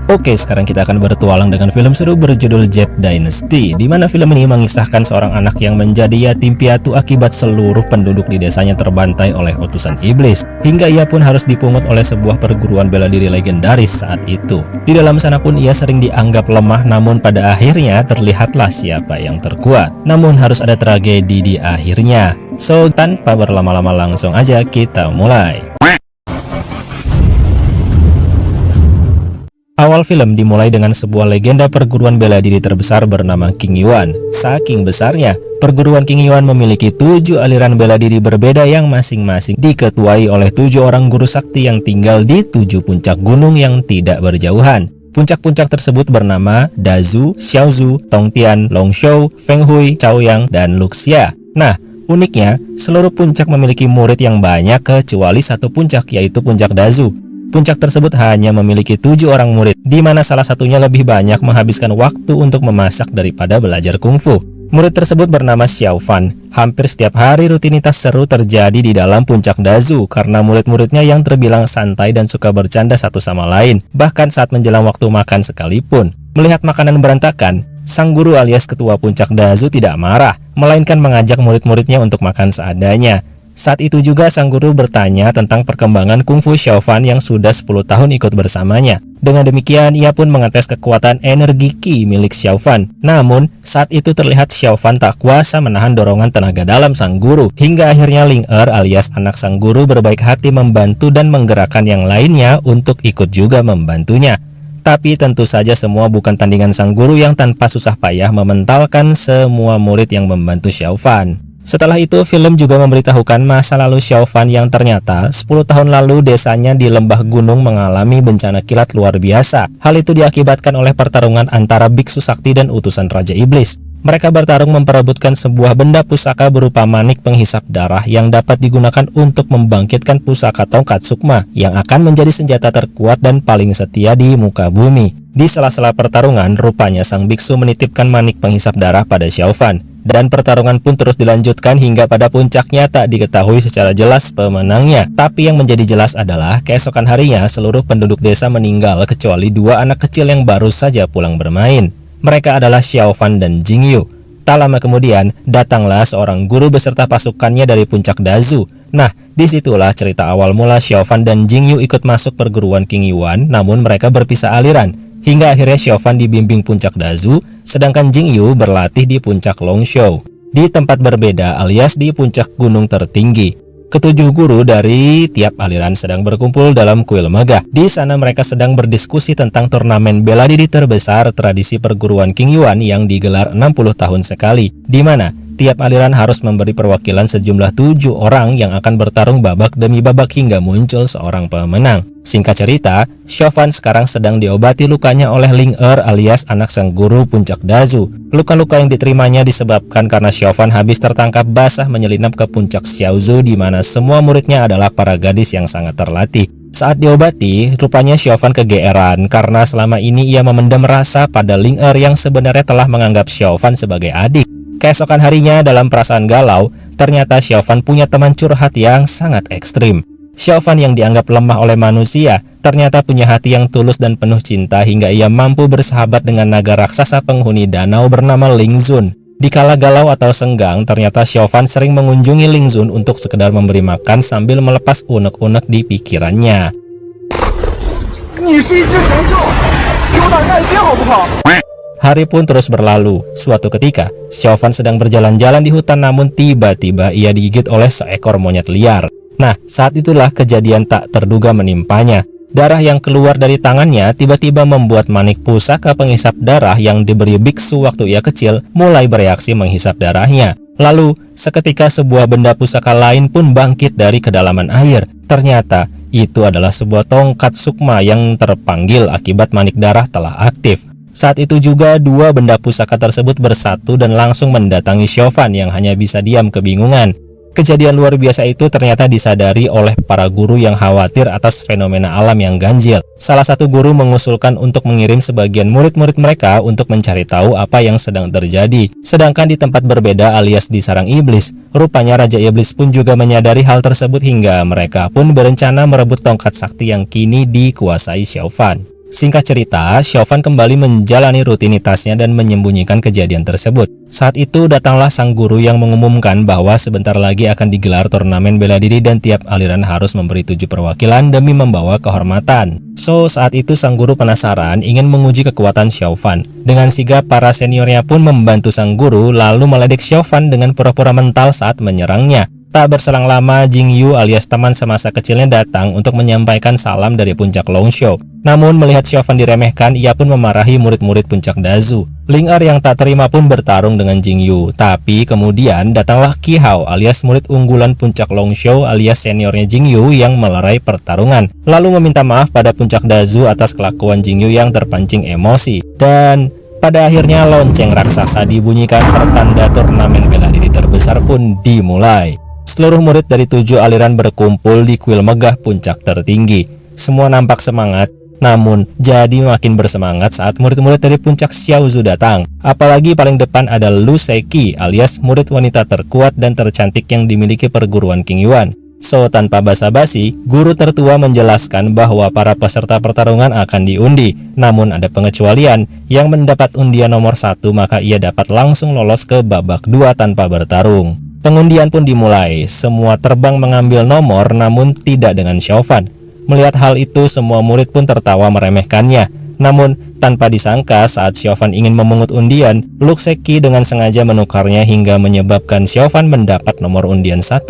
Oke, sekarang kita akan bertualang dengan film seru berjudul Jet Dynasty, di mana film ini mengisahkan seorang anak yang menjadi yatim piatu akibat seluruh penduduk di desanya terbantai oleh utusan iblis, hingga ia pun harus dipungut oleh sebuah perguruan bela diri legendaris saat itu. Di dalam sana pun ia sering dianggap lemah, namun pada akhirnya terlihatlah siapa yang terkuat. Namun harus ada tragedi di akhirnya. So, tanpa berlama-lama langsung aja kita mulai. Awal film dimulai dengan sebuah legenda perguruan bela diri terbesar bernama King Yuan. Saking besarnya, perguruan King Yuan memiliki 7 aliran bela diri berbeda yang masing-masing diketuai oleh 7 orang guru sakti yang tinggal di 7 puncak gunung yang tidak berjauhan. Puncak-puncak tersebut bernama Dazu, Xiaozu, Tongtian, Longshou, Fenghui, Chaoyang, dan Luxia. Nah, uniknya, seluruh puncak memiliki murid yang banyak kecuali satu puncak, yaitu puncak Dazu. Puncak tersebut hanya memiliki 7 orang murid, di mana salah satunya lebih banyak menghabiskan waktu untuk memasak daripada belajar kungfu. Murid tersebut bernama Xiao Fan. Hampir setiap hari rutinitas seru terjadi di dalam puncak Dazu karena murid-muridnya yang terbilang santai dan suka bercanda satu sama lain, bahkan saat menjelang waktu makan sekalipun. Melihat makanan berantakan, sang guru alias ketua puncak Dazu tidak marah, melainkan mengajak murid-muridnya untuk makan seadanya. Saat itu juga sang guru bertanya tentang perkembangan kungfu Xiao Fan yang sudah 10 tahun ikut bersamanya. Dengan demikian, ia pun mengetes kekuatan energi Qi milik Xiao Fan. Namun, saat itu terlihat Xiao Fan tak kuasa menahan dorongan tenaga dalam sang guru. Hingga akhirnya Ling Er alias anak sang guru berbaik hati membantu dan menggerakkan yang lainnya untuk ikut juga membantunya. Tapi tentu saja semua bukan tandingan sang guru yang tanpa susah payah mementalkan semua murid yang membantu Xiao Fan. Setelah itu, film juga memberitahukan masa lalu Xiao Fan yang ternyata 10 tahun lalu desanya di lembah gunung mengalami bencana kilat luar biasa. Hal itu diakibatkan oleh pertarungan antara biksu sakti dan utusan Raja Iblis. Mereka bertarung memperebutkan sebuah benda pusaka berupa manik penghisap darah yang dapat digunakan untuk membangkitkan pusaka tongkat sukma yang akan menjadi senjata terkuat dan paling setia di muka bumi. Di sela-sela pertarungan, rupanya sang biksu menitipkan manik penghisap darah pada Xiao Fan. Dan pertarungan pun terus dilanjutkan hingga pada puncaknya tak diketahui secara jelas pemenangnya. Tapi yang menjadi jelas adalah keesokan harinya seluruh penduduk desa meninggal kecuali 2 anak kecil yang baru saja pulang bermain. Mereka adalah Xiao Fan dan Jingyu. Tak lama kemudian, datanglah seorang guru beserta pasukannya dari puncak Dazu. Nah, disitulah cerita awal mula Xiao Fan dan Jingyu ikut masuk perguruan King Yuan, namun mereka berpisah aliran. Hingga akhirnya Xiao Fan dibimbing puncak Dazu, sedangkan Jingyu berlatih di puncak Longshou. Di tempat berbeda alias di puncak gunung tertinggi. Ketujuh guru dari tiap aliran sedang berkumpul dalam kuil megah. Di sana mereka sedang berdiskusi tentang turnamen bela diri terbesar tradisi perguruan King Yuan yang digelar 60 tahun sekali, di mana tiap aliran harus memberi perwakilan sejumlah 7 orang yang akan bertarung babak demi babak hingga muncul seorang pemenang. Singkat cerita, Xiao Fan sekarang sedang diobati lukanya oleh Ling Er alias anak sang guru puncak Dazu. Luka-luka yang diterimanya disebabkan karena Xiao Fan habis tertangkap basah menyelinap ke puncak Xiaozu di mana semua muridnya adalah para gadis yang sangat terlatih. Saat diobati, rupanya Xiao Fan kegeeran karena selama ini ia memendam rasa pada Ling Er yang sebenarnya telah menganggap Xiao Fan sebagai adik. Keesokan harinya dalam perasaan galau, ternyata Xiao Fan punya teman curhat yang sangat ekstrim. Xiao Fan yang dianggap lemah oleh manusia, ternyata punya hati yang tulus dan penuh cinta hingga ia mampu bersahabat dengan naga raksasa penghuni danau bernama Ling Zun. Dikala galau atau senggang, ternyata Xiao Fan sering mengunjungi Ling Zun untuk sekedar memberi makan sambil melepas unek-unek di pikirannya. Hari pun terus berlalu. Suatu ketika, Xiao Fan sedang berjalan-jalan di hutan namun tiba-tiba ia digigit oleh seekor monyet liar. Nah, saat itulah kejadian tak terduga menimpanya. Darah yang keluar dari tangannya tiba-tiba membuat manik pusaka penghisap darah yang diberi biksu waktu ia kecil mulai bereaksi menghisap darahnya. Lalu, seketika sebuah benda pusaka lain pun bangkit dari kedalaman air. Ternyata, itu adalah sebuah tongkat sukma yang terpanggil akibat manik darah telah aktif. Saat itu juga 2 benda pusaka tersebut bersatu dan langsung mendatangi Xiao Fan yang hanya bisa diam kebingungan. Kejadian luar biasa itu ternyata disadari oleh para guru yang khawatir atas fenomena alam yang ganjil. Salah satu guru mengusulkan untuk mengirim sebagian murid-murid mereka untuk mencari tahu apa yang sedang terjadi. Sedangkan di tempat berbeda alias di sarang iblis, rupanya Raja Iblis pun juga menyadari hal tersebut hingga mereka pun berencana merebut tongkat sakti yang kini dikuasai Xiao Fan. Singkat cerita, Chauvin kembali menjalani rutinitasnya dan menyembunyikan kejadian tersebut. Saat itu datanglah sang guru yang mengumumkan bahwa sebentar lagi akan digelar turnamen bela diri dan tiap aliran harus memberi 7 perwakilan demi membawa kehormatan. So, saat itu sang guru penasaran ingin menguji kekuatan Chauvin. Dengan sigap, para seniornya pun membantu sang guru lalu meledek Chauvin dengan pura-pura mental saat menyerangnya. Tak berselang lama, Jing Yu alias teman semasa kecilnya datang untuk menyampaikan salam dari puncak Longshu. Namun melihat Chauvin diremehkan, ia pun memarahi murid-murid puncak Dazu. Ling Er yang tak terima pun bertarung dengan Jing Yu. Tapi kemudian datanglah Qi Hao alias murid unggulan puncak Longshu alias seniornya Jing Yu yang melerai pertarungan. Lalu meminta maaf pada puncak Dazu atas kelakuan Jing Yu yang terpancing emosi. Dan pada akhirnya lonceng raksasa dibunyikan, pertanda turnamen bela diri terbesar pun dimulai. Seluruh murid dari 7 aliran berkumpul di kuil megah puncak tertinggi. Semua nampak semangat, namun jadi makin bersemangat saat murid-murid dari puncak Xiaozu datang. Apalagi paling depan ada Lu Seki alias murid wanita terkuat dan tercantik yang dimiliki perguruan Qingyuan. So, tanpa basa-basi, guru tertua menjelaskan bahwa para peserta pertarungan akan diundi. Namun ada pengecualian, yang mendapat undian nomor 1 maka ia dapat langsung lolos ke babak 2 tanpa bertarung. Pengundian pun dimulai, semua terbang mengambil nomor namun tidak dengan Chauvin. Melihat hal itu, semua murid pun tertawa meremehkannya. Namun, tanpa disangka saat Chauvin ingin memungut undian, Lu Seki dengan sengaja menukarnya hingga menyebabkan Chauvin mendapat nomor undian 1.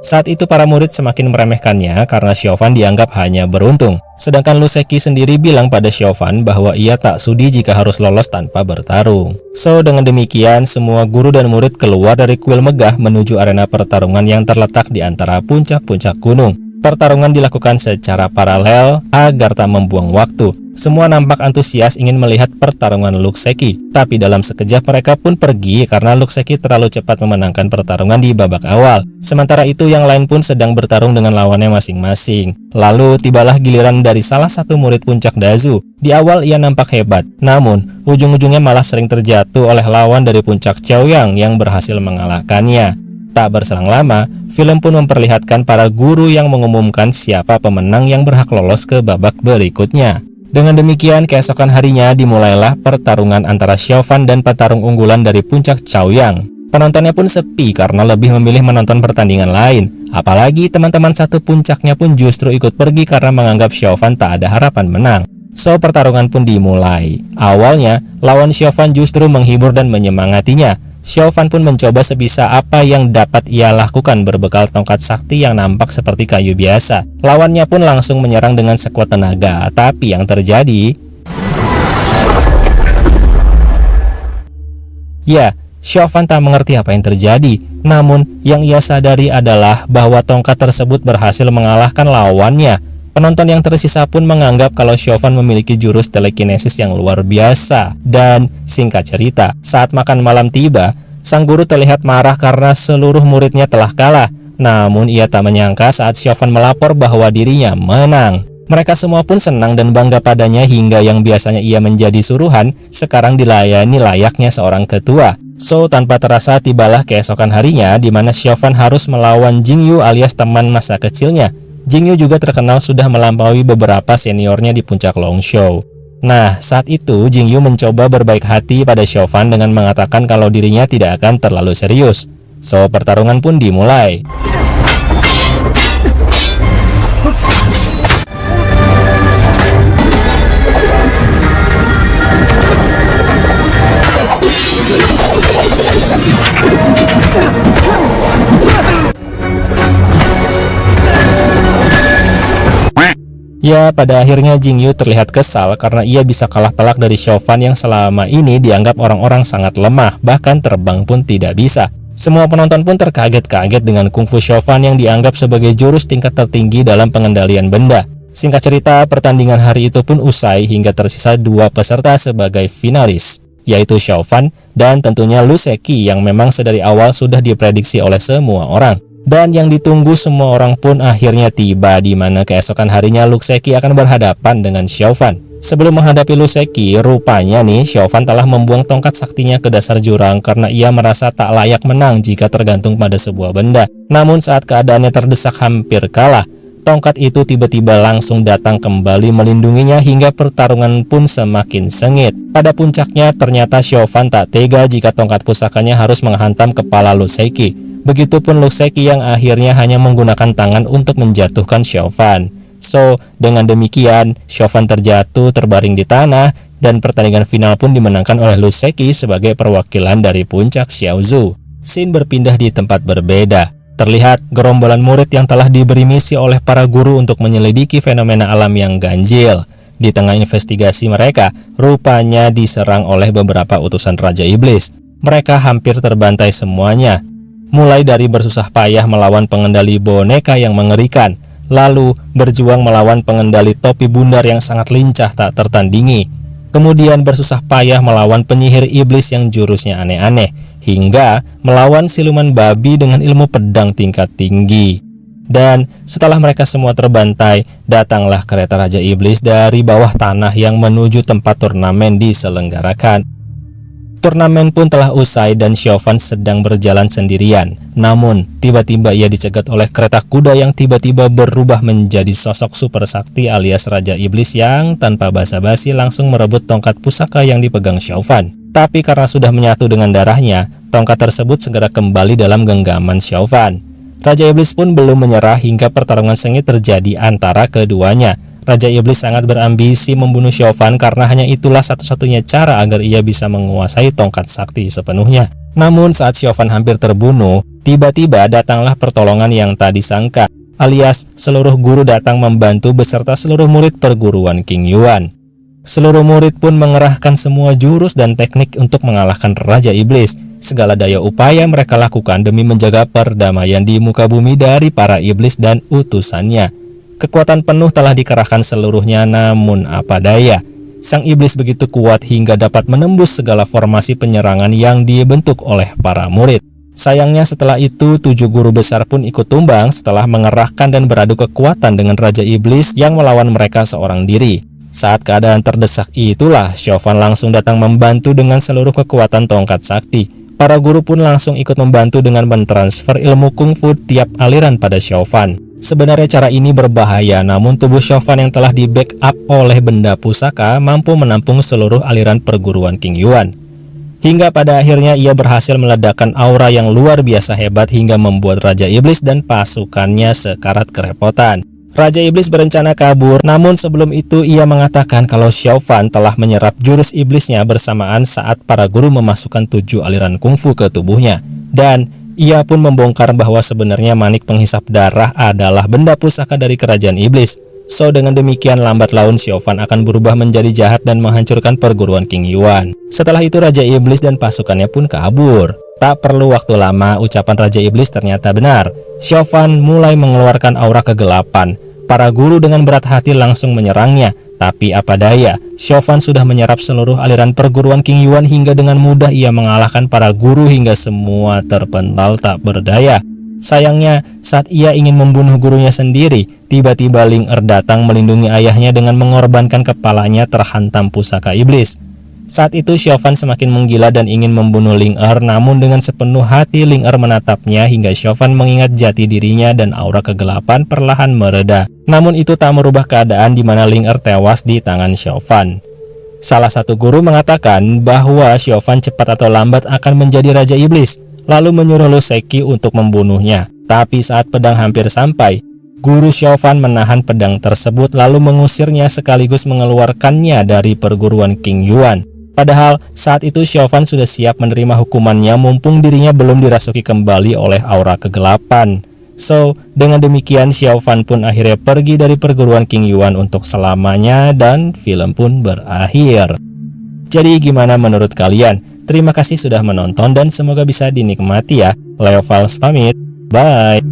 Saat itu para murid semakin meremehkannya karena Chauvin dianggap hanya beruntung. Sedangkan Lu Seki sendiri bilang pada Chauvin bahwa ia tak sudi jika harus lolos tanpa bertarung. So, dengan demikian semua guru dan murid keluar dari kuil megah menuju arena pertarungan yang terletak di antara puncak-puncak gunung. Pertarungan dilakukan secara paralel agar tak membuang waktu. Semua nampak antusias ingin melihat pertarungan Lu Seki. Tapi dalam sekejap mereka pun pergi karena Lu Seki terlalu cepat memenangkan pertarungan di babak awal. Sementara itu yang lain pun sedang bertarung dengan lawannya masing-masing. Lalu tibalah giliran dari salah satu murid puncak Dazu. Di awal ia nampak hebat, namun ujung-ujungnya malah sering terjatuh oleh lawan dari puncak Chaoyang yang berhasil mengalahkannya. Tak berselang lama, film pun memperlihatkan para guru yang mengumumkan siapa pemenang yang berhak lolos ke babak berikutnya. Dengan demikian, keesokan harinya dimulailah pertarungan antara Chauvin dan petarung unggulan dari puncak Chaoyang. Penontonnya pun sepi karena lebih memilih menonton pertandingan lain. Apalagi teman-teman satu puncaknya pun justru ikut pergi karena menganggap Chauvin tak ada harapan menang. So, pertarungan pun dimulai. Awalnya, lawan Chauvin justru menghibur dan menyemangatinya. Chauvin pun mencoba sebisa apa yang dapat ia lakukan berbekal tongkat sakti yang nampak seperti kayu biasa. Lawannya pun langsung menyerang dengan sekuat tenaga, tapi yang terjadi... Ya, Chauvin tak mengerti apa yang terjadi. Namun, yang ia sadari adalah bahwa tongkat tersebut berhasil mengalahkan lawannya. Penonton yang tersisa pun menganggap kalau Chauvin memiliki jurus telekinesis yang luar biasa. Dan singkat cerita, saat makan malam tiba, sang guru terlihat marah karena seluruh muridnya telah kalah. Namun ia tak menyangka saat Chauvin melapor bahwa dirinya menang. Mereka semua pun senang dan bangga padanya hingga yang biasanya ia menjadi suruhan, sekarang dilayani layaknya seorang ketua. So, tanpa terasa tibalah keesokan harinya di mana Chauvin harus melawan Jing Yu alias teman masa kecilnya. Jing Yu juga terkenal sudah melampaui beberapa seniornya di puncak Longshu. Nah, saat itu Jing Yu mencoba berbaik hati pada Chauvin dengan mengatakan kalau dirinya tidak akan terlalu serius. So, pertarungan pun dimulai. Ya, pada akhirnya Jing Yu terlihat kesal karena ia bisa kalah telak dari Chauvin yang selama ini dianggap orang-orang sangat lemah, bahkan terbang pun tidak bisa. Semua penonton pun terkaget-kaget dengan kungfu Chauvin yang dianggap sebagai jurus tingkat tertinggi dalam pengendalian benda. Singkat cerita, pertandingan hari itu pun usai hingga tersisa 2 peserta sebagai finalis, yaitu Chauvin dan tentunya Lu Seki yang memang sedari awal sudah diprediksi oleh semua orang. Dan yang ditunggu semua orang pun akhirnya tiba, di mana keesokan harinya Lu Seki akan berhadapan dengan Chauvin. Sebelum menghadapi Lu Seki, rupanya nih Chauvin telah membuang tongkat saktinya ke dasar jurang karena ia merasa tak layak menang jika tergantung pada sebuah benda. Namun saat keadaannya terdesak hampir kalah, tongkat itu tiba-tiba langsung datang kembali melindunginya hingga pertarungan pun semakin sengit. Pada puncaknya ternyata Chauvin tak tega jika tongkat pusakanya harus menghantam kepala Lu Shaiki. Begitupun Lu Shaiki yang akhirnya hanya menggunakan tangan untuk menjatuhkan Chauvin. So, dengan demikian, Chauvin terjatuh terbaring di tanah dan pertandingan final pun dimenangkan oleh Lu Shaiki sebagai perwakilan dari puncak Xiaozhou. Scene berpindah di tempat berbeda. Terlihat gerombolan murid yang telah diberi misi oleh para guru untuk menyelidiki fenomena alam yang ganjil. Di tengah investigasi mereka, rupanya diserang oleh beberapa utusan Raja Iblis. Mereka hampir terbantai semuanya. Mulai dari bersusah payah melawan pengendali boneka yang mengerikan, lalu berjuang melawan pengendali topi bundar yang sangat lincah tak tertandingi. Kemudian bersusah payah melawan penyihir iblis yang jurusnya aneh-aneh, hingga melawan siluman babi dengan ilmu pedang tingkat tinggi. Dan setelah mereka semua terbantai, datanglah kereta Raja Iblis dari bawah tanah yang menuju tempat turnamen diselenggarakan. Turnamen pun telah usai dan Chauvin sedang berjalan sendirian. Namun, tiba-tiba ia dicegat oleh kereta kuda yang tiba-tiba berubah menjadi sosok super sakti alias Raja Iblis yang tanpa basa-basi langsung merebut tongkat pusaka yang dipegang Chauvin. Tapi karena sudah menyatu dengan darahnya, tongkat tersebut segera kembali dalam genggaman Chauvin. Raja Iblis pun belum menyerah hingga pertarungan sengit terjadi antara keduanya. Raja Iblis sangat berambisi membunuh Chauvin karena hanya itulah satu-satunya cara agar ia bisa menguasai tongkat sakti sepenuhnya. Namun saat Chauvin hampir terbunuh, tiba-tiba datanglah pertolongan yang tak disangka, alias seluruh guru datang membantu beserta seluruh murid perguruan King Yuan. Seluruh murid pun mengerahkan semua jurus dan teknik untuk mengalahkan Raja Iblis. Segala daya upaya mereka lakukan demi menjaga perdamaian di muka bumi dari para iblis dan utusannya. Kekuatan penuh telah dikerahkan seluruhnya, namun apa daya, sang iblis begitu kuat hingga dapat menembus segala formasi penyerangan yang dibentuk oleh para murid. Sayangnya setelah itu 7 guru besar pun ikut tumbang setelah mengerahkan dan beradu kekuatan dengan Raja Iblis yang melawan mereka seorang diri. Saat keadaan terdesak itulah Chauvin langsung datang membantu dengan seluruh kekuatan tongkat sakti. Para guru pun langsung ikut membantu dengan mentransfer ilmu kungfu tiap aliran pada Chauvin. Sebenarnya cara ini berbahaya, namun tubuh Chauvin yang telah di-backup oleh benda pusaka mampu menampung seluruh aliran perguruan King Yuan. Hingga pada akhirnya ia berhasil meledakkan aura yang luar biasa hebat hingga membuat Raja Iblis dan pasukannya sekarat kerepotan. Raja Iblis berencana kabur, namun sebelum itu ia mengatakan kalau Chauvin telah menyerap jurus iblisnya bersamaan saat para guru memasukkan 7 aliran kungfu ke tubuhnya. Dan ia pun membongkar bahwa sebenarnya manik penghisap darah adalah benda pusaka dari kerajaan iblis. So dengan demikian lambat laun Chauvin akan berubah menjadi jahat dan menghancurkan perguruan King Yuan. Setelah itu Raja Iblis dan pasukannya pun kabur. Tak perlu waktu lama, ucapan Raja Iblis ternyata benar. Chauvin mulai mengeluarkan aura kegelapan. Para guru dengan berat hati langsung menyerangnya. Tapi apa daya, Chauvin sudah menyerap seluruh aliran perguruan King Yuan hingga dengan mudah ia mengalahkan para guru hingga semua terpental tak berdaya. Sayangnya, saat ia ingin membunuh gurunya sendiri, tiba-tiba Ling Er datang melindungi ayahnya dengan mengorbankan kepalanya terhantam pusaka iblis. Saat itu Chauvin semakin menggila dan ingin membunuh Ling Er, namun dengan sepenuh hati Ling Er menatapnya hingga Chauvin mengingat jati dirinya dan aura kegelapan perlahan mereda. Namun itu tak merubah keadaan di mana Ling Er tewas di tangan Chauvin. Salah satu guru mengatakan bahwa Chauvin cepat atau lambat akan menjadi Raja Iblis, lalu menyuruh Lu Shaiki untuk membunuhnya. Tapi saat pedang hampir sampai, guru Chauvin menahan pedang tersebut lalu mengusirnya sekaligus mengeluarkannya dari perguruan King Yuan. Padahal saat itu Chauvin sudah siap menerima hukumannya mumpung dirinya belum dirasuki kembali oleh aura kegelapan. So, dengan demikian Chauvin pun akhirnya pergi dari perguruan King Yuan untuk selamanya dan film pun berakhir. Jadi gimana menurut kalian? Terima kasih sudah menonton dan semoga bisa dinikmati ya. Leo Files pamit, bye!